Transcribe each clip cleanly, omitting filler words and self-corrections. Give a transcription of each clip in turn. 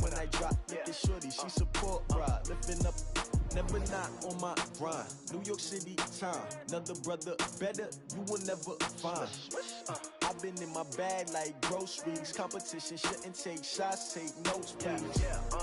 when I drop. Look at shorty, she support ride. Lifting up, never not on my grind. New York City time, another brother better, you will never find. I've been in my bag like groceries. Competition shouldn't take shots, take notes, please.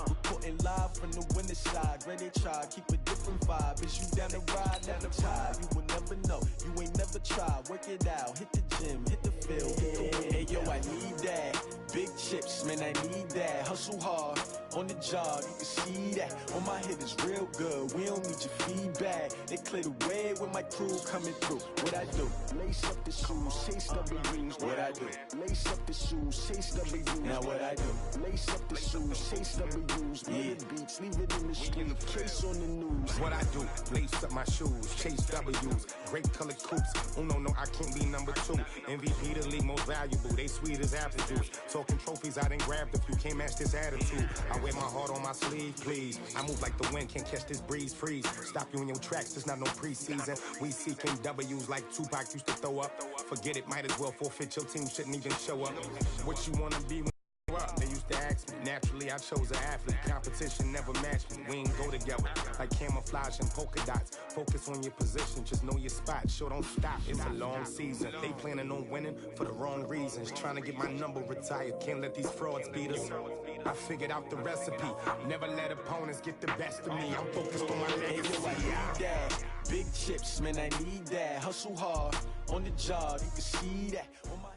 Reporting live from the winning side. Ready to try, keep a different vibe. Is you down the ride, never tired. You will never know, you ain't never tried. Work it out, hit the gym, hit the field, hit the win. Hey yo, I need that. Big chips, man, I need that. Hustle hard, on the job, you can see that. On my hit is real good, we don't need your feedback. They clear the way with my crew coming through. What I do? Lace up the shoes, chase W's. What I do? Lace up the shoes, chase W's. Now what I do? Lace up the shoes, chase W's. Yeah, beats, leave it in the street, case on the news. What I do? Lace up my shoes, chase W's. Great colored coops. Oh no, I can't be number 2. MVP the league most valuable. They sweet as apple juice. Talking trophies, I done grabbed a few. Can't match this attitude. I wear my heart on my sleeve, please. I move like the wind, can't catch this breeze. Freeze. Stop you in your tracks. There's not no preseason. We seeking W's like Tupac used to throw up. Forget it, might as well forfeit. Your team shouldn't even show up. What you wanna be when you grow up? They used to ask me. Naturally, I chose an athlete. Competition never matched me. We ain't go together like camouflage and polka dots. Focus on your position, just know your spot. Sure, don't stop. It's a long season. They planning on winning for the wrong reasons. Trying to get my number retired. Can't let these frauds beat us. I figured out the recipe. Never let opponents get the best of me. I'm focused on my legacy. I need that. Big chips, man, I need that. Hustle hard, on the job, you can see that. On my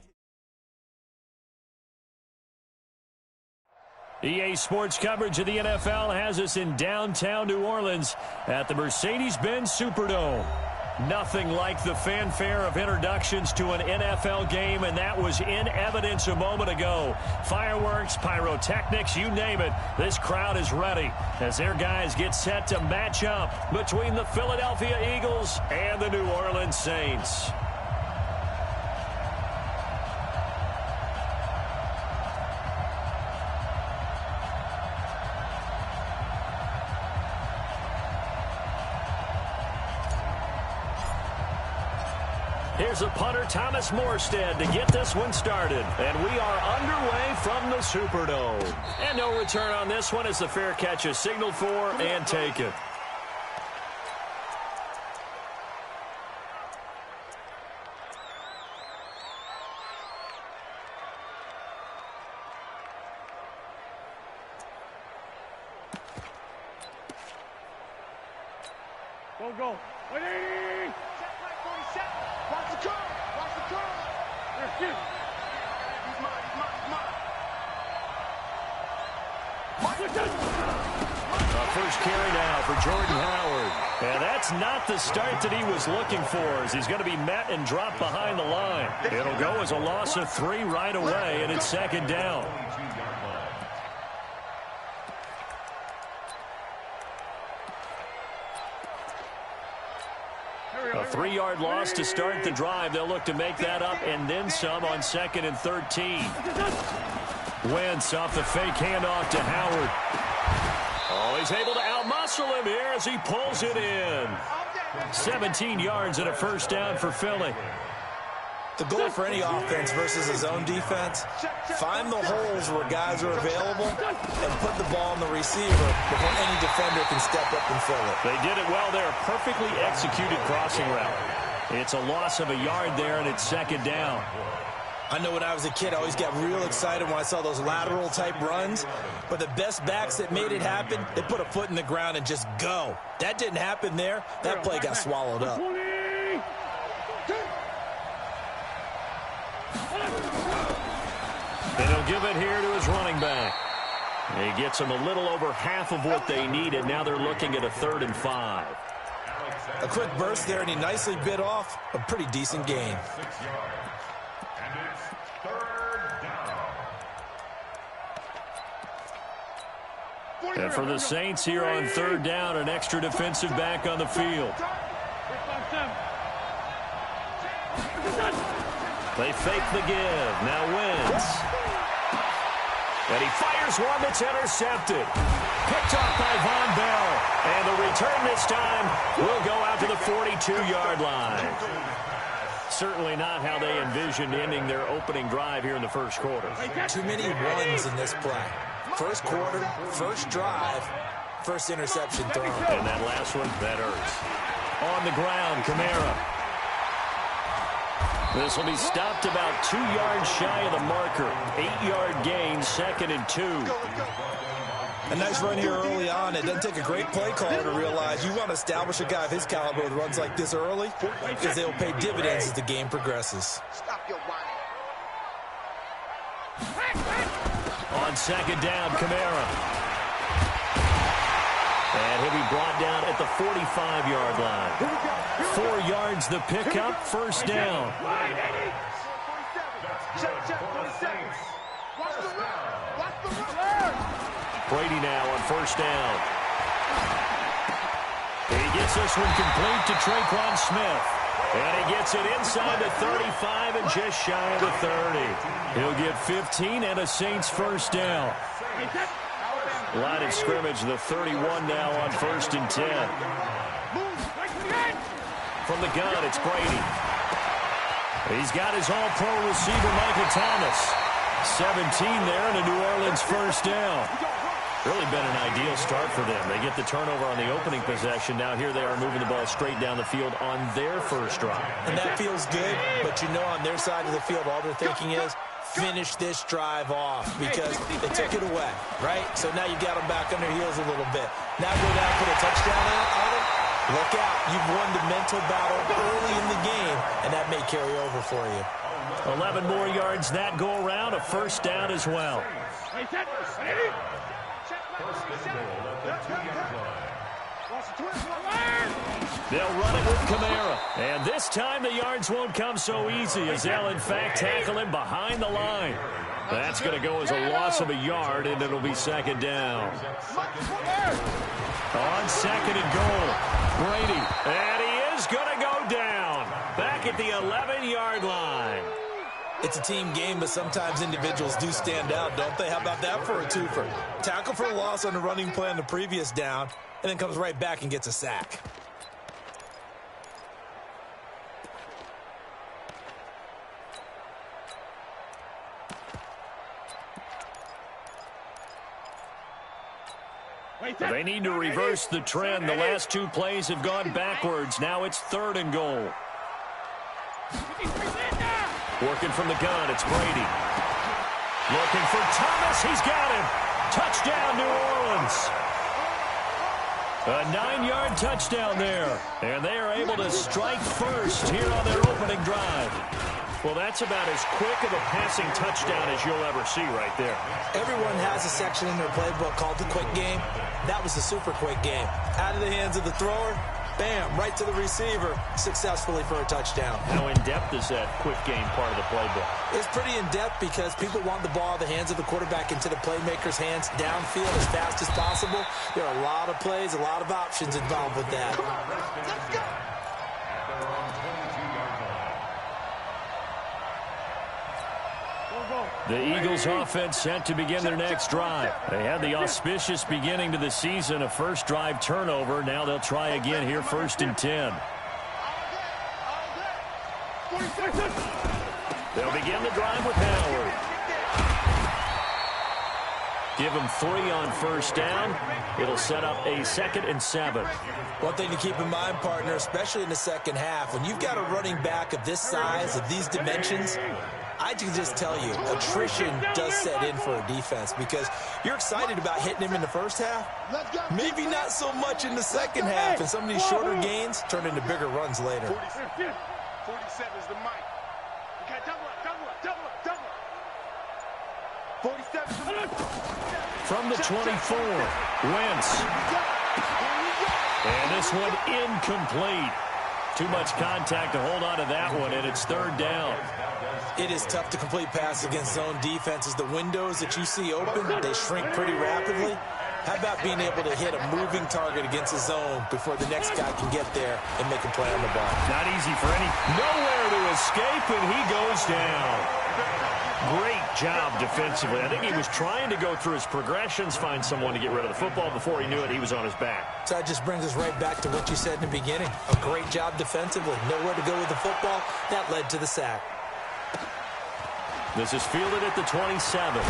EA Sports coverage of the NFL has us in downtown New Orleans at the Mercedes-Benz Superdome. Nothing like the fanfare of introductions to an NFL game, and that was in evidence a moment ago. Fireworks, pyrotechnics, you name it. This crowd is ready as their guys get set to match up between the Philadelphia Eagles and the New Orleans Saints. Here's a punter, Thomas Morstead, to get this one started. And we are underway from the Superdome. And no return on this one as the fair catch is signaled for and taken. Go. Waiting! Check right 47. Watch the curl. Watch the curl. He's mine. First carry now for Jordan Howard. And that's not the start that he was looking for, as he's going to be met and dropped behind the line. It'll go as a loss of 3 right away, and it's second down. A 3-yard loss to start the drive. They'll look to make that up and then some on 2nd and 13. Wentz off the fake handoff to Howard. Oh, he's able to outmuscle him here as he pulls it in. 17 yards and a first down for Philly. The goal for any offense versus his own defense, find the holes where guys are available and put the ball on the receiver before any defender can step up and fill it. They did it well there. Perfectly executed crossing route. It's a loss of a yard there, and it's second down. I know when I was a kid, I always got real excited when I saw those lateral-type runs. But the best backs that made it happen, they put a foot in the ground and just go. That didn't happen there. That play got swallowed up. And he'll give it here to his running back. He gets them a little over half of what they needed. Now they're looking at a 3rd and 5. A quick burst there, and he nicely bit off a pretty decent gain. And for the Saints here on 3rd down, an extra defensive back on the field. They fake the give. Now Wentz. And he fires one that's intercepted. Picked off by Von Bell. And the return this time will go out to the 42-yard line. Certainly not how they envisioned ending their opening drive here in the first quarter. Too many ones in this play. First quarter, first drive, first interception thrown. And that last one, that hurts. On the ground, Kamara. This will be stopped about 2 yards shy of the marker. 8-yard gain, 2nd and 2. A nice run here early on. It doesn't take a great play caller to realize you want to establish a guy of his caliber with runs like this early because they'll pay dividends as the game progresses. Stop your whining. On 2nd down, Kamara. And he'll be brought down at the 45-yard line. 4 yards the pickup, first down. Brady now on first down. He gets this one complete to Traquan Smith. And he gets it inside the 35 and just shy of the 30. He'll get 15 and a Saints first down. Line of scrimmage, the 31 now on 1st and 10. From the gun, it's Brady. He's got his all-pro receiver, Michael Thomas. 17 there and a New Orleans first down. Really been an ideal start for them. They get the turnover on the opening possession. Now here they are moving the ball straight down the field on their first drive. And that feels good, but you know on their side of the field all they're thinking is finish this drive off because they took it away, right? So now you've got them back on their heels a little bit. Now go down, put a touchdown on it. Look out. You've won the mental battle early in the game, and that may carry over for you. 11 more yards that go around, a first down as well. They'll run it with Kamara. And this time the yards won't come so easy as they'll, in fact, tackle him behind the line. That's going to go as a loss of a yard, and it'll be 2nd down. On 2nd and goal, Brady. And he is going to go down. Back at the 11-yard line. It's a team game, but sometimes individuals do stand out, don't they? How about that for a twofer? Tackle for a loss on the running play on the previous down, and then comes right back and gets a sack. They need to reverse the trend. The last 2 plays have gone backwards. Now it's 3rd and goal. Working from the gun, it's Brady. Looking for Thomas. He's got him. Touchdown, New Orleans. A 9-yard touchdown there. And they are able to strike first here on their opening drive. Well, that's about as quick of a passing touchdown as you'll ever see right there. Everyone has a section in their playbook called the quick game. That was the super quick game. Out of the hands of the thrower, bam, right to the receiver, successfully for a touchdown. How in-depth is that quick game part of the playbook? It's pretty in-depth because people want the ball out of the hands of the quarterback into the playmaker's hands downfield as fast as possible. There are a lot of plays, a lot of options involved with that. Let's go. The Eagles offense set to begin their next drive. They had the auspicious beginning to the season, a first drive turnover. Now they'll try again here, 1st and 10. They'll begin the drive with Howard. Give him 3 on first down. It'll set up a 2nd and 7. One thing to keep in mind, partner, especially in the second half, when you've got a running back of this size, of these dimensions, I can just tell you, attrition does set in for a defense because you're excited about hitting him in the first half. Maybe not so much in the second half, and some of these shorter gains turn into bigger runs later. 47 is the mic. Okay, double up. 47 is the mic. From the 24, Wentz. And this one incomplete. Too much contact to hold on to that one, and it's 3rd down. It is tough to complete passes against zone defenses. The windows that you see open, they shrink pretty rapidly. How about being able to hit a moving target against a zone before the next guy can get there and make a play on the ball? Not easy for any. Nowhere to escape, and he goes down. Great job defensively. I think he was trying to go through his progressions, find someone to get rid of the football. Before he knew it, he was on his back. So that just brings us right back to what you said in the beginning. A great job defensively. Nowhere to go with the football. That led to the sack. This is fielded at the 27.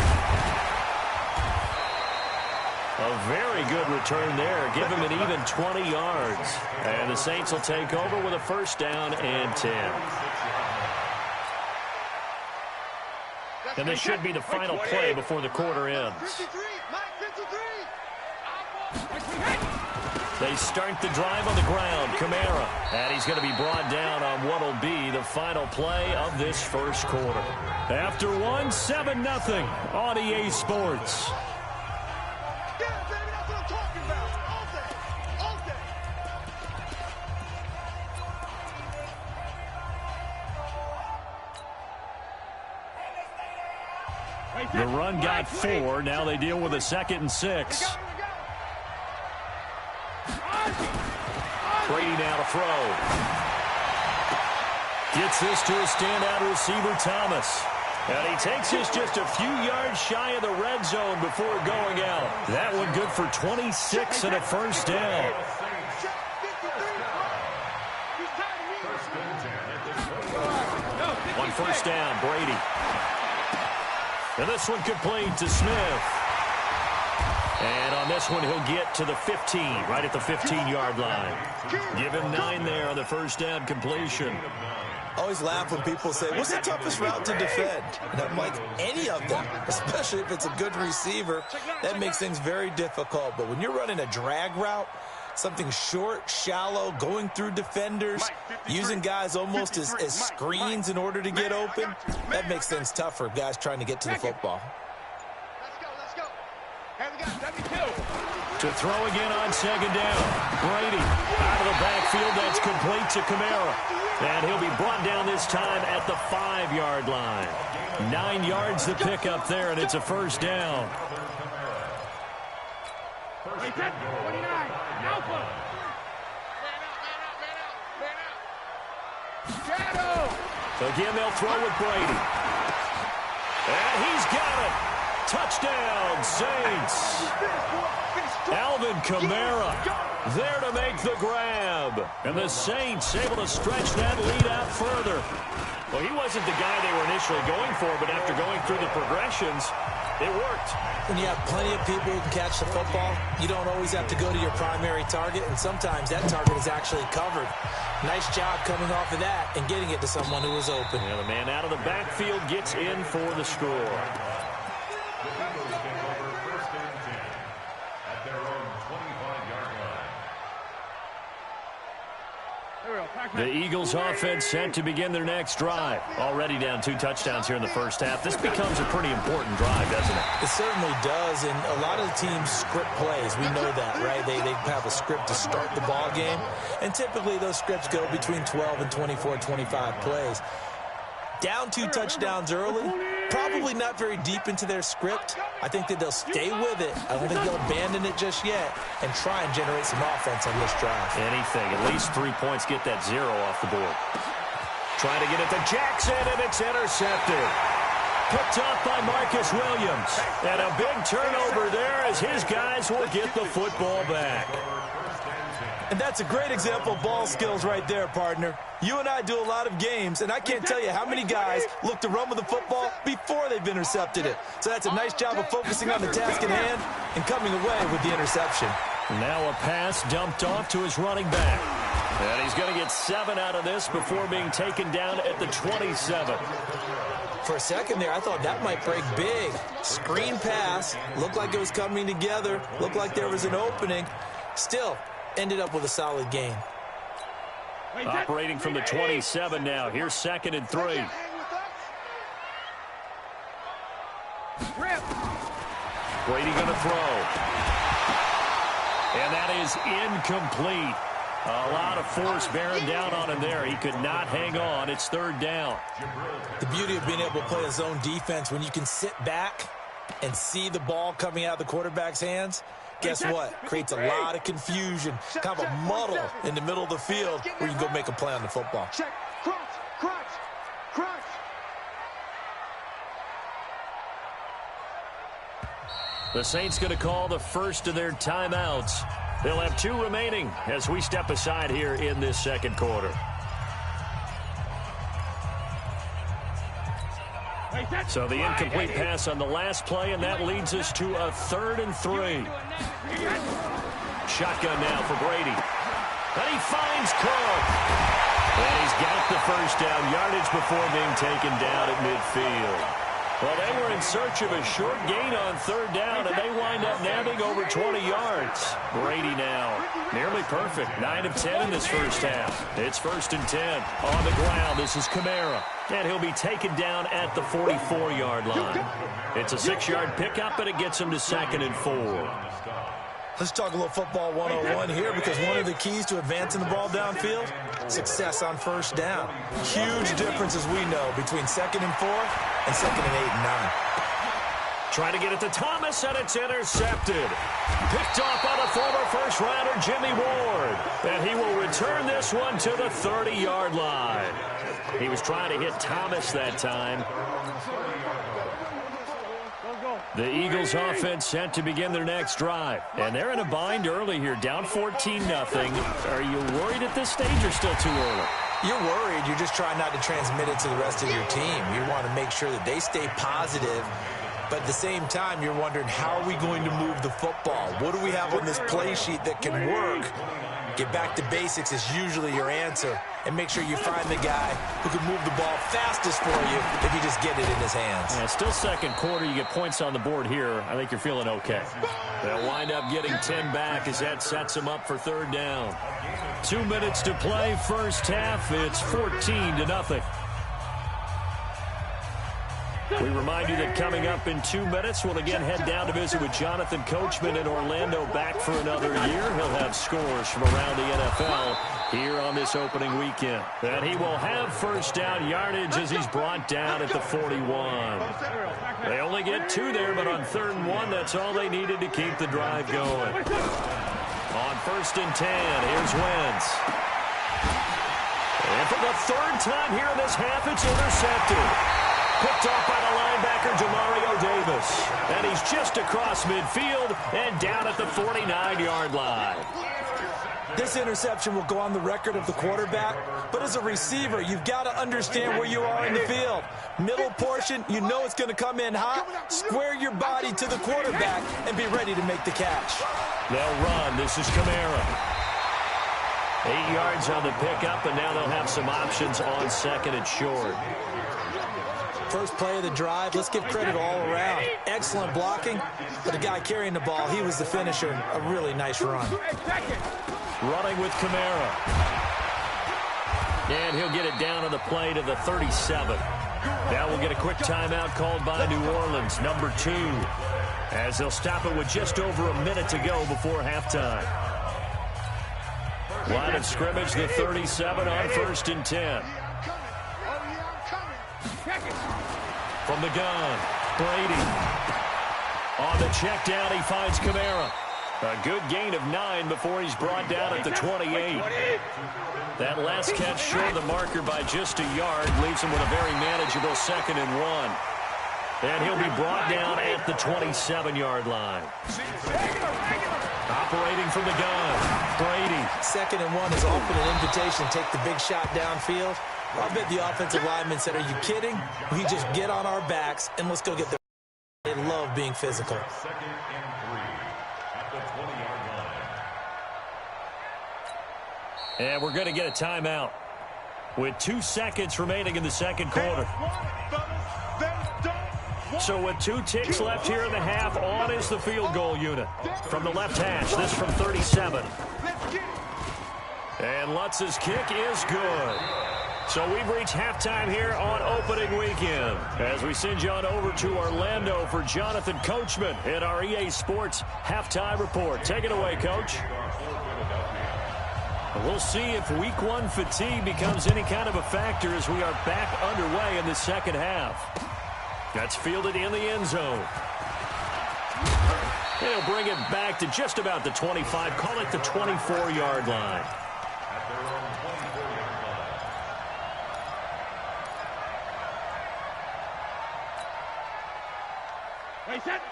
A very good return there. Give him an even 20 yards. And the Saints will take over with a first down and 10. And this should be the final play before the quarter ends. They start the drive on the ground. Kamara. And he's going to be brought down on what will be the final play of this first quarter. After one, 7-0 on EA Sports. Yeah, baby, that's what I'm talking about. All day. The run got 4. Now they deal with a 2nd and 6. Brady now to throw. Gets this to a standout receiver, Thomas. And he takes this just a few yards shy of the red zone before going out. That one good for 26 and a first down. One first down, Brady. And this one complete to Smith. And on this one, he'll get to the 15, right at the 15-yard line. Give him 9 there on the first down completion. I always laugh when people say, what's the toughest route to defend? And I'm like, any of them, especially if it's a good receiver. That makes things very difficult. But when you're running a drag route, something short, shallow, going through defenders, using guys almost as screens in order to get open, that makes things tough for guys trying to get to the football. Let's go. To throw again on 2nd down. Brady out of the backfield. That's complete to Kamara. And he'll be brought down this time at the 5-yard line. 9 yards to pick up there, and it's a first down. 29. Alpha. Man out. Shadow. Again, they'll throw with Brady. And he's got it. Touchdown, Saints. Alvin Kamara there to make the grab. And the Saints able to stretch that lead out further. Well, he wasn't the guy they were initially going for, but after going through the progressions, it worked. When you have plenty of people who can catch the football, you don't always have to go to your primary target, and sometimes that target is actually covered. Nice job coming off of that and getting it to someone who was open. Yeah, the man out of the backfield gets in for the score. The Eagles offense set to begin their next drive. Already down 2 touchdowns here in the first half. This becomes a pretty important drive, doesn't it? It certainly does, and a lot of the teams script plays. We know that, right? They have a script to start the ball game, and typically those scripts go between 12 and 24, 25 plays. Down 2 touchdowns early, probably not very deep into their script. I think that they'll stay with it. I don't think they'll abandon it just yet and try and generate some offense on this drive. Anything. At least 3 points, get that 0 off the board. Trying to get it to Jackson, and it's intercepted. Picked up by Marcus Williams. And a big turnover there as his guys will get the football back. And that's a great example of ball skills right there, partner. You and I do a lot of games, and I can't tell you how many guys look to run with the football before they've intercepted it. So that's a nice job of focusing on the task at hand and coming away with the interception. Now a pass dumped off to his running back. And he's going to get 7 out of this before being taken down at the 27. For a second there, I thought that might break big. Screen pass, looked like it was coming together, looked like there was an opening. Still, ended up with a solid gain. Operating from the 27 now. Here's 2nd and 3. Brady going to throw. And that is incomplete. A lot of force bearing down on him there. He could not hang on. It's 3rd down. The beauty of being able to play a zone defense when you can sit back and see the ball coming out of the quarterback's hands. Guess what? Creates a lot of confusion, kind of a muddle in the middle of the field where you can go make a play on the football. Check. Crunch. The Saints going to call the first of their timeouts. They'll have 2 remaining as we step aside here in this second quarter. So the incomplete pass on the last play, and that leads us to a 3rd and 3. Shotgun now for Brady. And he finds Cook. And he's got the first down yardage before being taken down at midfield. Well, they were in search of a short gain on 3rd down, and they wind up nabbing over 20 yards. Brady now nearly perfect. 9 of 10 in this first half. It's 1st and 10. On the ground, this is Kamara. And he'll be taken down at the 44-yard line. It's a 6-yard pickup, and it gets him to 2nd and 4. Let's talk a little football 101 here, because one of the keys to advancing the ball downfield, success on 1st down. Huge difference, as we know, between 2nd and 4 and 2nd and 8 and 9. Trying to get it to Thomas, and it's intercepted. Picked off by the former first-rounder Jimmy Ward. And he will return this one to the 30-yard line. He was trying to hit Thomas that time. The Eagles offense set to begin their next drive. And they're in a bind early here, down 14-0. Are you worried at this stage or still too early? You're worried. You're just trying not to transmit it to the rest of your team. You want to make sure that they stay positive. But at the same time, you're wondering, how are we going to move the football? What do we have on this play sheet that can work? Get back to basics is usually your answer. And make sure you find the guy who can move the ball fastest for you if you just get it in his hands. Yeah, still second quarter. You get points on the board here. I think you're feeling okay. They'll wind up getting 10 back as that sets them up for 3rd down. 2 minutes to play, first half. It's 14-0. We remind you that coming up in 2 minutes, we'll again head down to visit with Jonathan Coachman in Orlando, back for another year. He'll have scores from around the NFL here on this opening weekend. And he will have 1st down yardage as he's brought down at the 41. They only get 2 there, but on 3rd and 1, that's all they needed to keep the drive going. On 1st and 10, here's Wentz. And for the 3rd time here in this half, it's intercepted. Picked off by the linebacker, Demario Davis. And he's just across midfield and down at the 49-yard line. This interception will go on the record of the quarterback, but as a receiver, you've got to understand where you are in the field. Middle portion, you know it's going to come in hot. Square your body to the quarterback and be ready to make the catch. They'll run. This is Kamara. 8 yards on the pickup, and now they'll have some options on 2nd and short. First play of the drive, let's give credit all around. Excellent blocking, but the guy carrying the ball, he was the finisher. A really nice run. Running with Kamara. And he'll get it down on the play to the 37. Now we'll get a quick timeout called by New Orleans, number 2, as they'll stop it with just over a minute to go before halftime. Line of scrimmage, the 37 on 1st and 10. From the gun, Brady. On the check down, he finds Kamara. A good gain of 9 before he's brought down at the 28. That last catch short the marker by just a yard leaves him with a very manageable 2nd and 1. And he'll be brought down at the 27-yard line. Operating from the gun, Brady. 2nd and 1 is often an invitation to take the big shot downfield. I bet the offensive lineman said, are you kidding? We just get on our backs and let's go get the... They love being physical. And we're going to get a timeout with 2 seconds remaining in the 2nd quarter. So with 2 ticks left here in the half, on is the field goal unit. From the left hash, this from 37. And Lutz's kick is good. So we've reached halftime here on opening weekend as we send you on over to Orlando for Jonathan Coachman in our EA Sports Halftime Report. Take it away, Coach. We'll see if week 1 fatigue becomes any kind of a factor as we are back underway in the 2nd half. That's fielded in the end zone. He'll bring it back to just about the 25, call it the 24-yard line.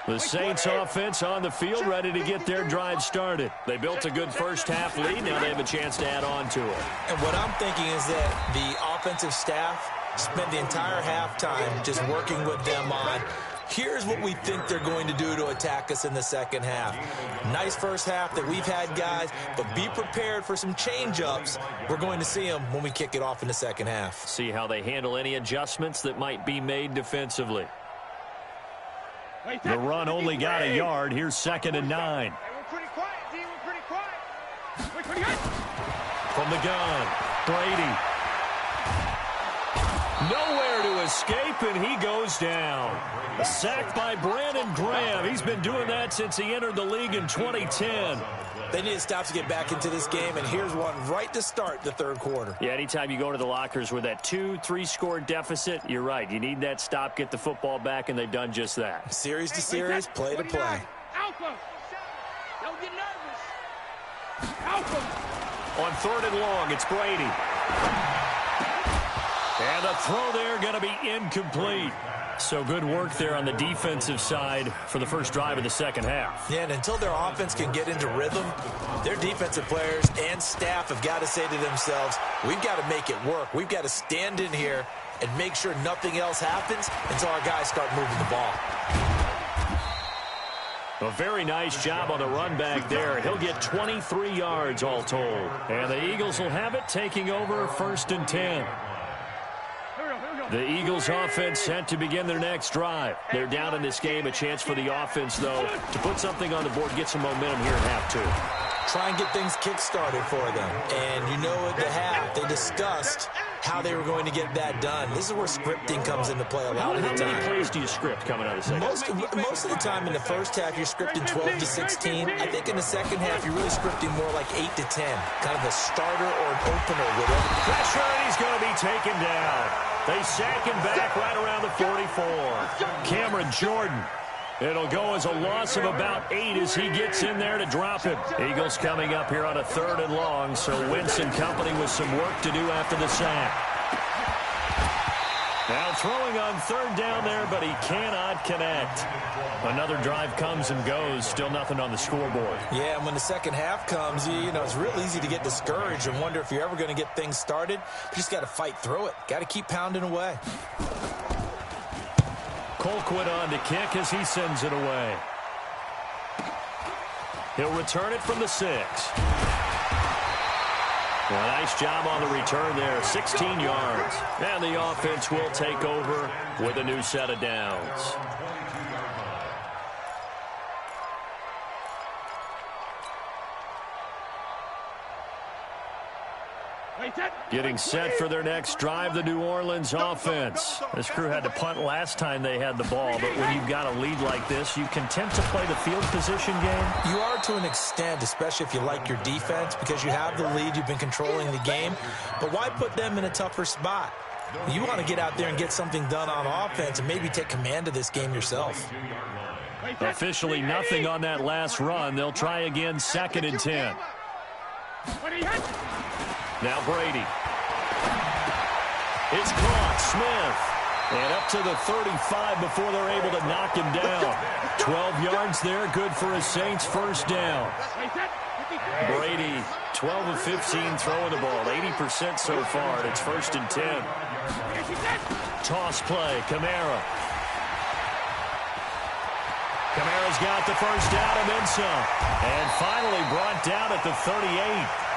The Saints offense on the field, ready to get their drive started. They built a good first half lead. Now they have a chance to add on to it. And what I'm thinking is that the offensive staff spent the entire halftime just working with them on, here's what we think they're going to do to attack us in the second half. Nice first half that we've had, guys, but be prepared for some change-ups. We're going to see them when we kick it off in the second half. See how they handle any adjustments that might be made defensively. The run only got a yard. Here's 2nd and 9. We're pretty quiet, D. We're pretty quiet. We're pretty good. From the gun, Brady. Nowhere to escape, and he goes down. A sack by Brandon Graham. He's been doing that since he entered the league in 2010. They need to stop to get back into this game, and here's one right to start the third quarter. Yeah, anytime you go to the lockers with that 2-3 score deficit, you're right. You need that stop, get the football back, and they've done just that. Series to series, play to play. Alpha. Don't get nervous. Alpha. On 3rd and long, it's Brady. And the throw there going to be incomplete. So good work there on the defensive side for the first drive of the second half. Yeah, and until their offense can get into rhythm, their defensive players and staff have got to say to themselves, we've got to make it work. We've got to stand in here and make sure nothing else happens until our guys start moving the ball. A very nice job on the run back there. He'll get 23 yards all told. And the Eagles will have it, taking over 1st and 10. The Eagles offense set to begin their next drive. They're down in this game. A chance for the offense, though, to put something on the board, get some momentum here in half 2. Try and get things kick-started for them. And you know at the half, they discussed how they were going to get that done. This is where scripting comes into play a lot of the time. How many plays do you script coming out of the second half? Most of the time in the first half, you're scripting 12 to 16. I think in the second half, you're really scripting more like 8 to 10. Kind of a starter or an opener with it. Pressure, and he's going to be taken down. They sack him back right around the 44. Cameron Jordan. It'll go as a loss of about 8 as he gets in there to drop him. Eagles coming up here on a 3rd and long, so Wentz and company with some work to do after the sack. Now throwing on 3rd down there, but he cannot connect. Another drive comes and goes, still nothing on the scoreboard. Yeah, and when the second half comes, you know, it's real easy to get discouraged and wonder if you're ever going to get things started. You just got to fight through it. Got to keep pounding away. Colquitt on to kick as he sends it away. He'll return it from the 6. Well, nice job on the return there, 16 yards. And the offense will take over with a new set of downs. Getting set for their next drive, the New Orleans offense. This crew had to punt last time they had the ball, but when you've got a lead like this, you content to play the field position game? You are to an extent, especially if you like your defense, because you have the lead, you've been controlling the game. But why put them in a tougher spot? You want to get out there and get something done on offense and maybe take command of this game yourself. Officially nothing on that last run. They'll try again, 2nd and 10. Now Brady. It's caught. Smith. And up to the 35 before they're able to knock him down. 12 yards there. Good for a Saints first down. Brady, 12 of 15 throwing the ball. 80% so far. And it's 1st and 10. Toss play. Kamara. Kamara's got the first down and then some. And finally brought down at the 38.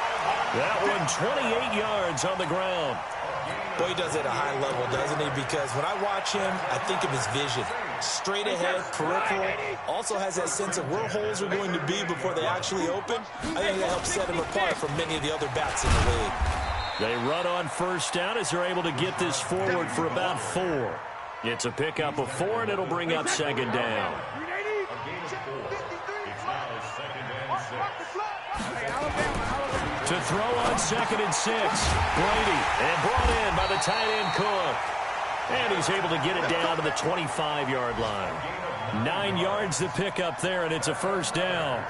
That one 28 yards on the ground. Boy, he does it at a high level, doesn't he? Because when I watch him, I think of his vision. Straight ahead, peripheral. Also has that sense of where holes are going to be before they actually open. I think that helps set him apart from many of the other backs in the league. They run on first down as they're able to get this forward for about 4. It's a pickup of 4, and it'll bring up 2nd down. To throw on 2nd and 6. Brady, and brought in by the tight end Cook. And he's able to get it down to the 25-yard line. 9 yards to pick up there, and it's a first down.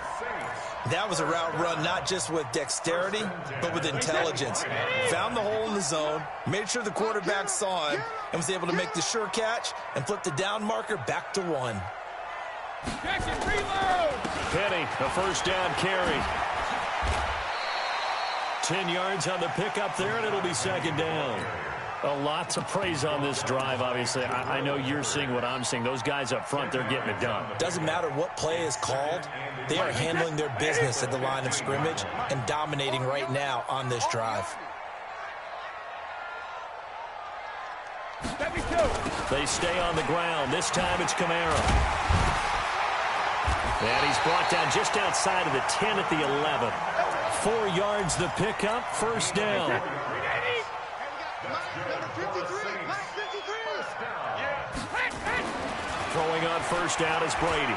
That was a route run not just with dexterity, but with intelligence. Found the hole in the zone, made sure the quarterback saw him, and was able to make the sure catch and flip the down marker back to 1. Penny, a first down carry. 10 yards on the pickup there, and it'll be 2nd down. A lot to praise on this drive, obviously. I know you're seeing what I'm seeing. Those guys up front, they're getting it done. Doesn't matter what play is called. They are handling their business at the line of scrimmage and dominating right now on this drive. They stay on the ground. This time it's Kamara. And he's brought down just outside of the 10 at the 11. 4 yards the pickup, first down. Throwing on first down is Brady.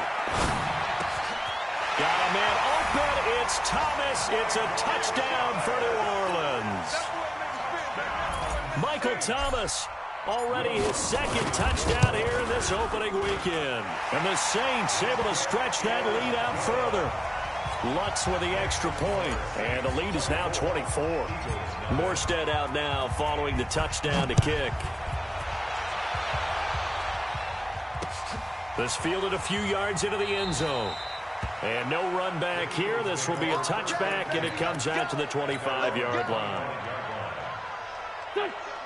Got a man open. It's Thomas. It's a touchdown for New Orleans. Michael Thomas, already his second touchdown here in this opening weekend. And the Saints able to stretch that lead out further. Lutz with the extra point, and the lead is now 24. Morstead out now following the touchdown to kick. This fielded a few yards into the end zone. And no run back here. This will be a touchback, and it comes out to the 25-yard line.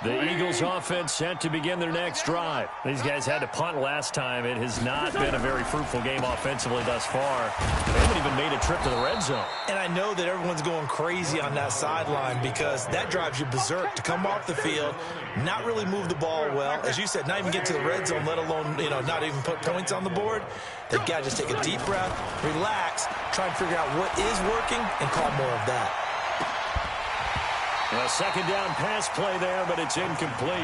The Eagles offense set to begin their next drive. These guys had to punt last time. It has not been a very fruitful game offensively thus far. They haven't even made a trip to the red zone. And I know that everyone's going crazy on that sideline because that drives you berserk to come off the field, not really move the ball well. As you said, not even get to the red zone, let alone, not even put points on the board. They've got to just take a deep breath, relax, try and figure out what is working, and call more of that. A second down pass play there, but it's incomplete.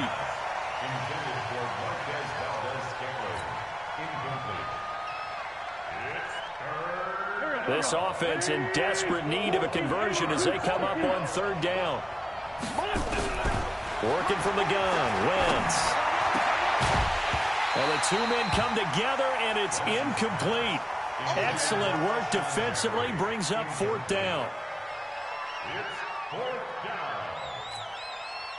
This offense in desperate need of a conversion as they come up on third down. Working from the gun, Wentz. And the two men come together, and it's incomplete. Excellent work defensively, brings up fourth down.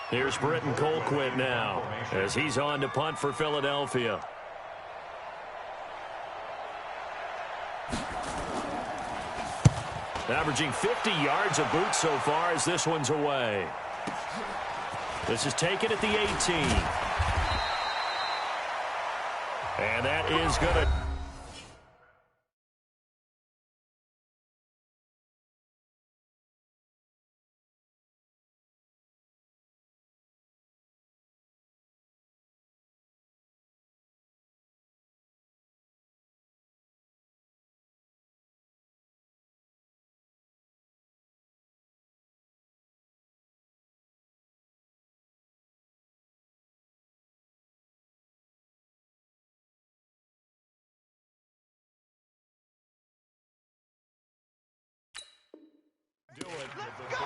Here's Britton Colquitt now as he's on to punt for Philadelphia. Averaging 50 yards a boot so far as this one's away. This is taken at the 18. And that is going to...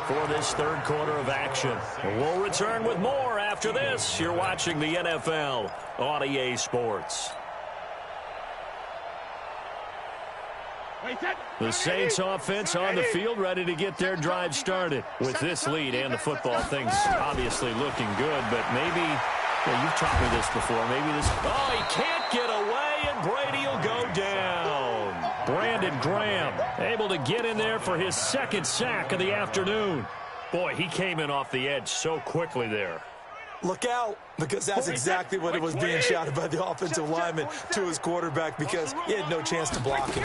for this third quarter of action. We'll return with more after this. You're watching the NFL on EA Sports. The Saints offense on the field ready to get their drive started. With this lead and the football, things obviously looking good, but maybe, you've taught me this before, maybe this, he can't get away, and Brady will go down. Brandon Graham able to get in there for his second sack of the afternoon. Boy, he came in off the edge so quickly there. Look out, because that's exactly what it was being shouted by the offensive lineman to his quarterback because he had no chance to block him.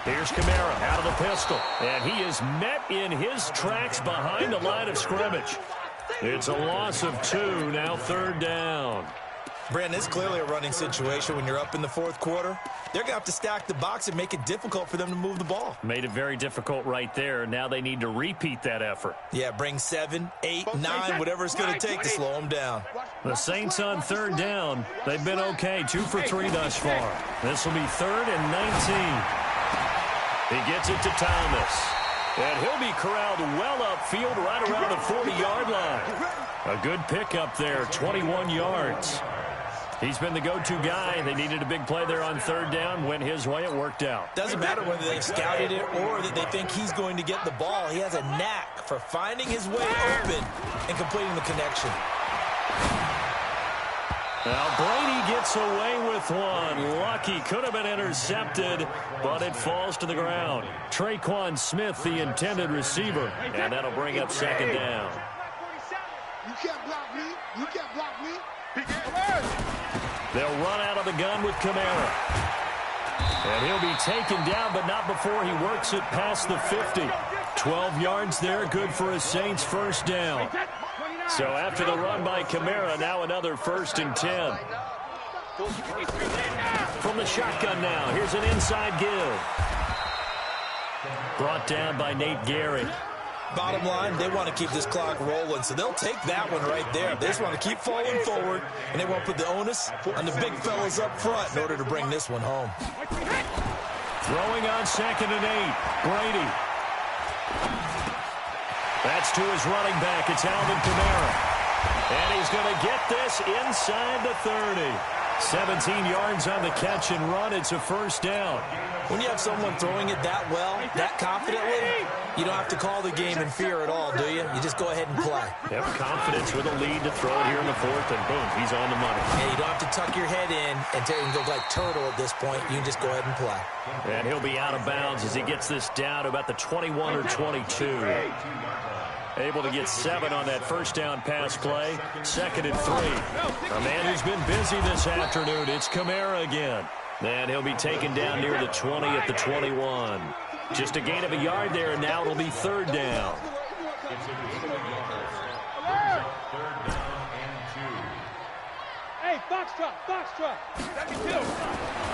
Here's Kamara out of the pistol, and he is met in his tracks behind the line of scrimmage. It's a loss of 2, now third down. Brandon, it's clearly a running situation when you're up in the fourth quarter. They're going to have to stack the box and make it difficult for them to move the ball. Made it very difficult right there. Now they need to repeat that effort. Yeah, bring 7, 8, 9, whatever it's going to take to slow them down. The Saints on third down. They've been okay, 2 for 3 thus far. This will be 3rd and 19. He gets it to Thomas. And he'll be corralled well upfield right around the 40-yard line. A good pickup there, 21 yards. He's been the go-to guy. They needed a big play there on third down. Went his way. It worked out. Doesn't matter whether they've scouted it or that they think he's going to get the ball. He has a knack for finding his way open and completing the connection. Now Brady gets away with one. Lucky, could have been intercepted, but it falls to the ground. Traquan Smith, the intended receiver, and that'll bring up second down. You can't block me. You can't block me. They'll run out of the gun with Kamara. And he'll be taken down, but not before he works it past the 50. 12 yards there, good for a Saints first down. So after the run by Kamara, now another 1st and 10. From the shotgun now, here's an inside give. Brought down by Nate Gary. Bottom line, they want to keep this clock rolling, so they'll take that one right there. They just want to keep falling forward, and they won't put the onus on the big fellas up front in order to bring this one home. Throwing on 2nd and 8, Brady. That's to his running back. It's Alvin Kamara. And he's going to get this inside the 30. 17 yards on the catch and run. It's a first down. When you have someone throwing it that well, that confidently, you don't have to call the game in fear at all, do you? You just go ahead and play. Yep, confidence with a lead to throw it here in the 4th, and boom, he's on the money. Yeah, you don't have to tuck your head in and look like turtle at this point. You can just go ahead and play. And he'll be out of bounds as he gets this down to about the 21 or 22. Able to get 7 on that first down pass play. 2nd and 3. A man who's been busy this afternoon. It's Kamara again. And he'll be taken down near the 20 at the 21. Just a gain of a yard there, and now it'll be 3rd down. Hey, box truck.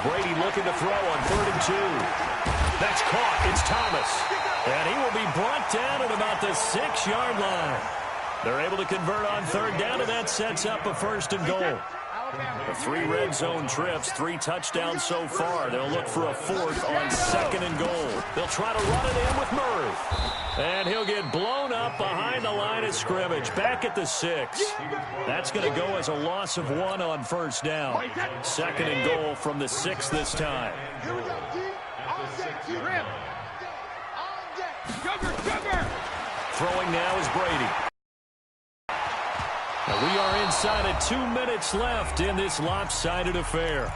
Brady looking to throw on 3rd and 2. That's caught. It's Thomas. And he will be brought down at about the 6-yard line. They're able to convert on 3rd down, and that sets up a 1st and goal. The 3 red zone trips, 3 touchdowns so far. They'll look for a 4th on 2nd and goal. They'll try to run it in with Murray. And he'll get blown up behind the line of scrimmage, back at the 6. That's going to go as a loss of 1 on 1st down. 2nd and goal from the 6 this time. Here we go, D. On deck, Rim. On deck. Sugar. Throwing now is Brady. Now we are inside of 2 minutes left in this lopsided affair.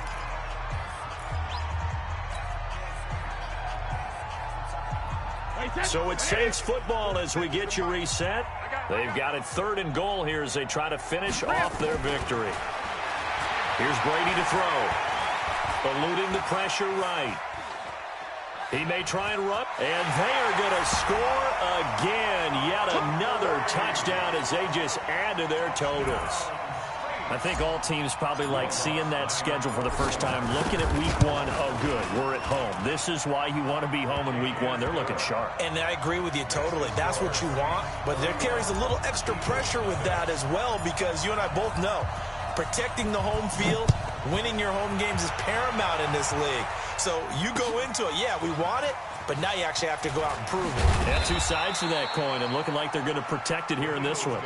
So it's Saints football as we get you reset. They've got it 3rd and goal here as they try to finish off their victory. Here's Brady to throw. Eluding the pressure right. He may try and run, and they are going to score again. Yet another touchdown as they just add to their totals. I think all teams probably like seeing that schedule for the first time, looking at week 1. Oh, good, we're at home. This is why you want to be home in week 1. They're looking sharp. And I agree with you totally. That's what you want, but there carries a little extra pressure with that as well, because you and I both know protecting the home field, winning your home games is paramount in this league. So you go into it, yeah, we want it, but now you actually have to go out and prove it. Yeah, 2 sides to that coin, and looking like they're going to protect it here in this one.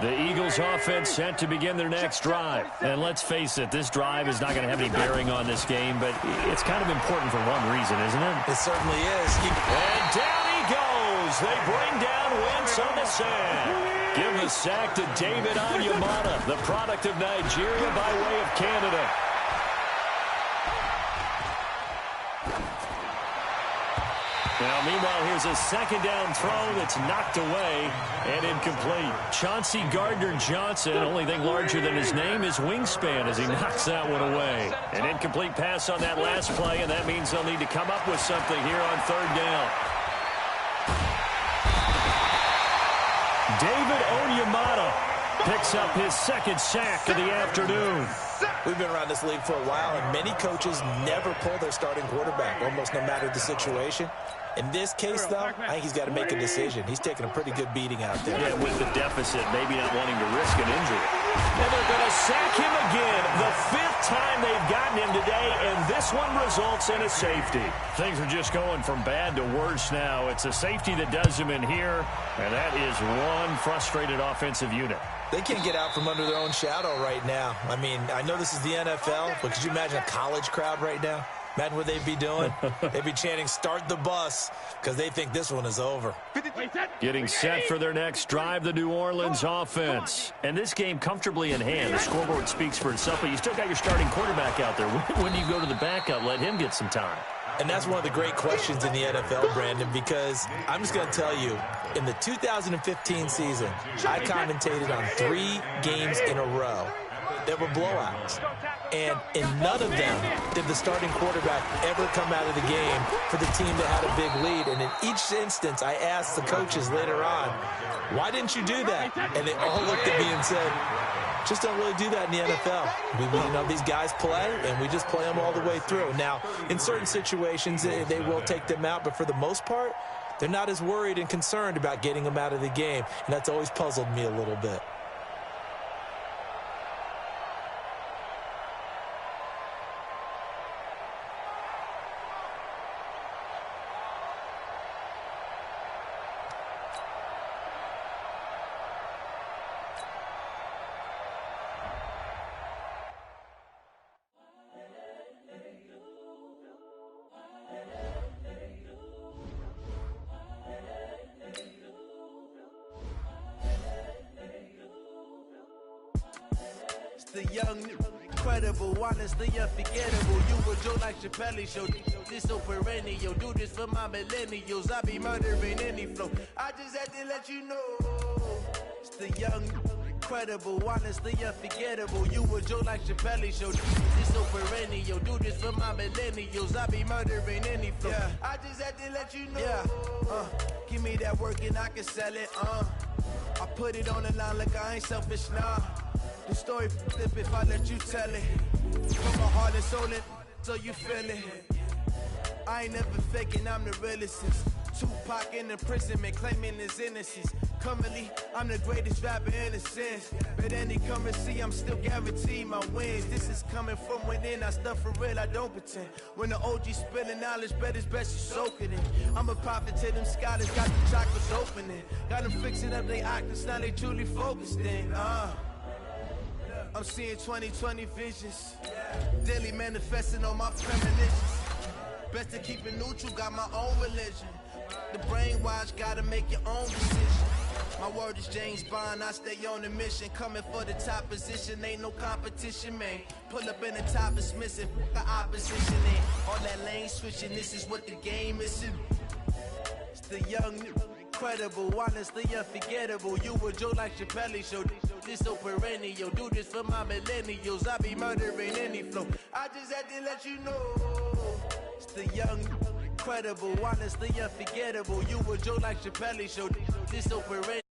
The Eagles offense set to begin their next drive. And let's face it, this drive is not going to have any bearing on this game, but it's kind of important for one reason, isn't it? It certainly is. And down he goes. They bring down Wentz on the sack. Give the sack to David Onyemata, the product of Nigeria by way of Canada. Now, meanwhile, here's a 2nd down throw that's knocked away and incomplete. Chauncey Gardner-Johnson, only thing larger than his name is wingspan as he knocks that one away. An incomplete pass on that last play, and that means they'll need to come up with something here on 3rd down. David Onyemata picks up his 2nd sack of the afternoon. We've been around this league for a while, and many coaches never pull their starting quarterback, almost no matter the situation. In this case, though, I think he's got to make a decision. He's taking a pretty good beating out there. Yeah, with the deficit, maybe not wanting to risk an injury. And they're going to sack him again. The 5th time they've gotten him today, and this one results in a safety. Things are just going from bad to worse now. It's a safety that does him in here, and that is one frustrated offensive unit. They can't get out from under their own shadow right now. I mean, I know this is the NFL, but could you imagine a college crowd right now? Imagine what they'd be doing. They'd be chanting, "Start the bus," because they think this one is over. Getting set for their next drive, the New Orleans offense. And this game comfortably in hand. The scoreboard speaks for itself, but you still got your starting quarterback out there. When do you go to the backup, let him get some time? And that's one of the great questions in the NFL, Brandon, because I'm just going to tell you, in the 2015 season, I commentated on 3 games in a row that were blowouts. And in none of them did the starting quarterback ever come out of the game for the team that had a big lead. And in each instance, I asked the coaches later on, why didn't you do that? And they all looked at me and said, just don't really do that in the NFL. These guys play, and we just play them all the way through. Now, in certain situations, they will take them out, but for the most part, they're not as worried and concerned about getting them out of the game, and that's always puzzled me a little bit. The young, incredible, honestly unforgettable. You were Joe like Chappelle show. This so perennial. Do this for my millennials. I be murdering any flow. I just had to let you know. It's the young, incredible, honestly unforgettable. You were Joe like Chappelle show. This so perennial. Do this for my millennials. I be murdering any flow. Yeah. I just had to let you know. Yeah. Give me that work and I can sell it. I put it on the line like I ain't selfish, nah. The story flip if I let you tell it. From my heart and soul, so you feel it. I ain't never faking, I'm the realest. Tupac in imprisonment, claiming his innocence. Currently, I'm the greatest rapper in a sense. But any currency, I'm still guaranteed my wins. This is coming from within, I stuff for real, I don't pretend. When the OG spilling knowledge, bet it's best you soak it in. I'm a prophet to them scholars, got the chakras opening. Got them fixing up they octaves, now they truly focused in. I'm seeing 20/20 visions. Daily manifesting on my premonitions. Best to keep it neutral, got my own religion. The brainwash, gotta make your own decision. My word is James Bond, I stay on the mission. Coming for the top position, ain't no competition, man. Pull up in the top, it's missing, the opposition ain't. All that lane switching, this is what the game is. It's the young, incredible, honestly unforgettable. You were Joe like Chappelle show. This so perennial. Do this for my millennials. I be murdering any flow. I just had to let you know. It's the young, incredible, honestly unforgettable. You were Joe like Chappelle show. This so perennial.